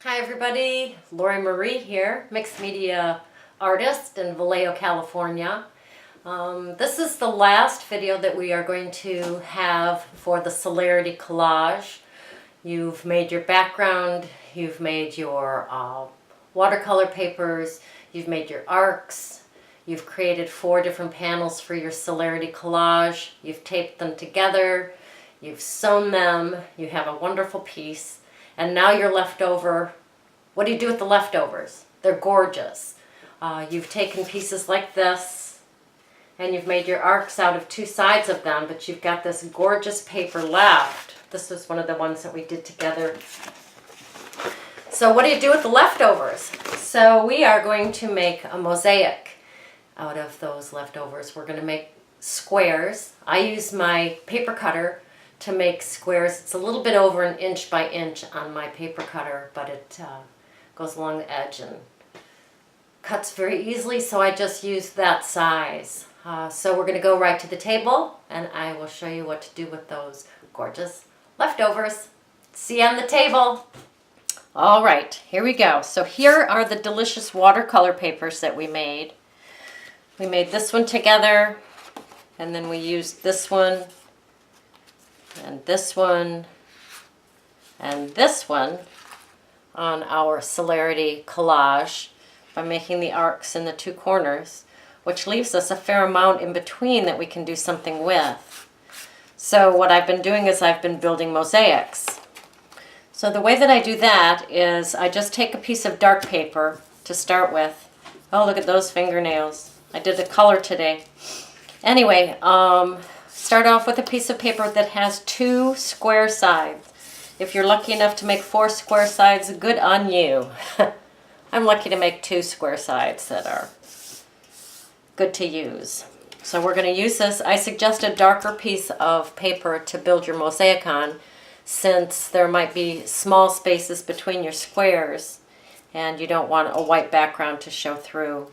Hi everybody, Lori Marie here, mixed media artist in Vallejo, California. This is the last video that we are going to have for the Solarity Collage. You've made your background, you've made your watercolor papers, you've made your arcs, you've created 4 different panels for your Solarity Collage, you've taped them together, you've sewn them, you have a wonderful piece. And now you're left over. What do you do with the leftovers? They're gorgeous. You've taken pieces like this and you've made your arcs out of 2 sides of them, but you've got this gorgeous paper left. This is one of the ones that we did together. So what do you do with the leftovers? So we are going to make a mosaic out of those leftovers. We're going to make squares. I use my paper cutter to make squares. It's a little bit over 1 inch by inch on my paper cutter, but it goes along the edge and cuts very easily, so I just use that size. So we're going to go right to the table and I will show you what to do with those gorgeous leftovers. See you on the table. All right, here we go. So here are the delicious watercolor papers that we made. We made this one together, and then we used this one, and this one, and this one on our Solarity Collage by making the arcs in the 2 corners, which leaves us a fair amount in between that we can do something with. So what I've been doing is I've been building mosaics. So the way that I do that is I just take a piece of dark paper to start with. Oh, look at those fingernails. I did the color today. Anyway, start off with a piece of paper that has 2 square sides. If you're lucky enough to make 4 square sides, good on you. I'm lucky to make 2 square sides that are good to use. So we're going to use this. I suggest a darker piece of paper to build your mosaic on, since there might be small spaces between your squares and you don't want a white background to show through.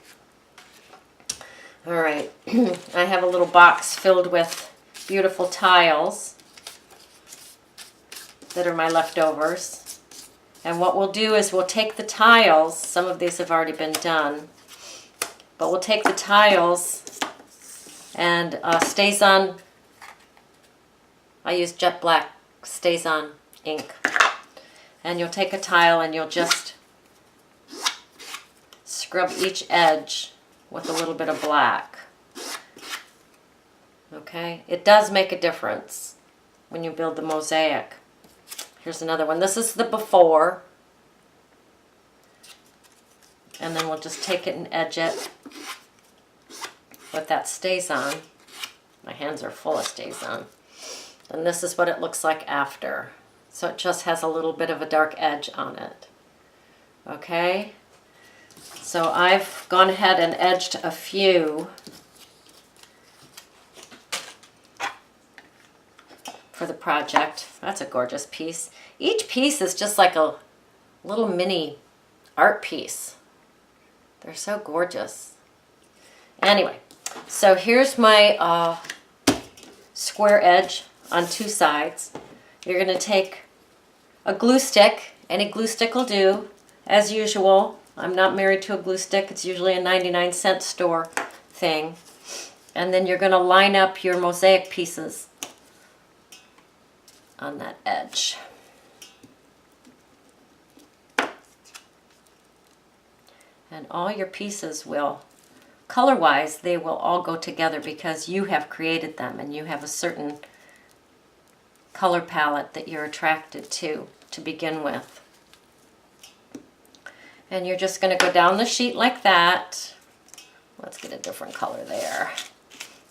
All right, I have a little box filled with beautiful tiles that are my leftovers. And what we'll do is we'll take the tiles, some of these have already been done, but we'll take the tiles and StazOn, I use jet black StazOn ink. And you'll take a tile and you'll just scrub each edge with a little bit of black. Okay, it does make a difference when you build the mosaic. Here's another one. This is the before. And then we'll just take it and edge it with that StazOn. My hands are full of StazOn. And this is what it looks like after. So it just has a little bit of a dark edge on it. Okay? So I've gone ahead and edged a few for the project. That's a gorgeous piece. Each piece is just like a little mini art piece. They're so gorgeous. Anyway, so here's my square edge on 2 sides. You're going to take a glue stick. Any glue stick will do, as usual. I'm not married to a glue stick. It's usually a 99-cent store thing. And then you're going to line up your mosaic pieces on that edge. And all your pieces will, color-wise, they will all go together because you have created them and you have a certain color palette that you're attracted to begin with. And you're just going to go down the sheet like that. Let's get a different color there.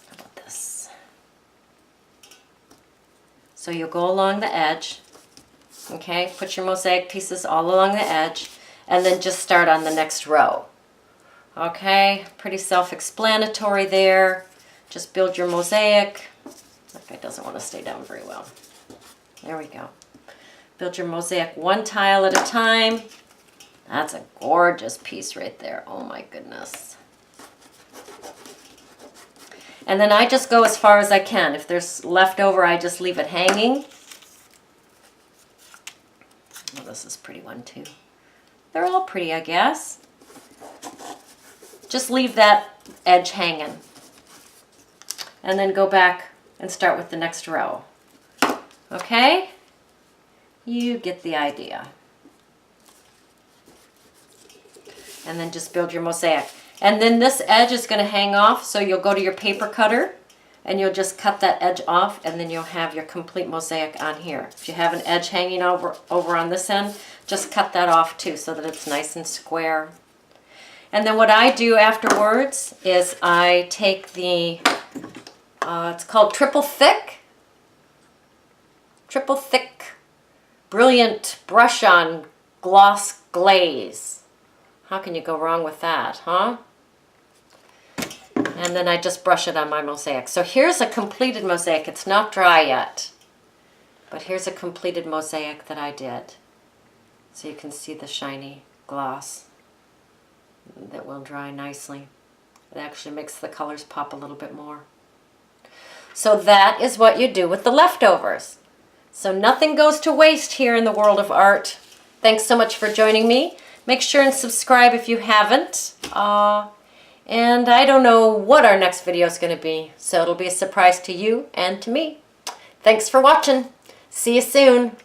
How about this? So you'll go along the edge. Okay, put your mosaic pieces all along the edge and then just start on the next row. Okay, pretty self-explanatory there. Just build your mosaic. That guy doesn't want to stay down very well. There we go. Build your mosaic 1 tile at a time. That's a gorgeous piece right there. Oh my goodness. And then I just go as far as I can. If there's leftover, I just leave it hanging. Oh, this is a pretty one too. They're all pretty, I guess. Just leave that edge hanging. And then go back and start with the next row. Okay? You get the idea. And then just build your mosaic. And then this edge is going to hang off, so you'll go to your paper cutter and you'll just cut that edge off, and then you'll have your complete mosaic on here. If you have an edge hanging over on this end, just cut that off too so that it's nice and square. And then what I do afterwards is I take the, it's called triple thick brilliant brush on gloss glaze. How can you go wrong with that, huh? And then I just brush it on my mosaic. So here's a completed mosaic. It's not dry yet, but here's a completed mosaic that I did. So you can see the shiny gloss that will dry nicely. It actually makes the colors pop a little bit more. So that is what you do with the leftovers. So nothing goes to waste here in the world of art. Thanks so much for joining me. Make sure and subscribe if you haven't. And I don't know what our next video is going to be, so it'll be a surprise to you and to me. Thanks for watching. See you soon.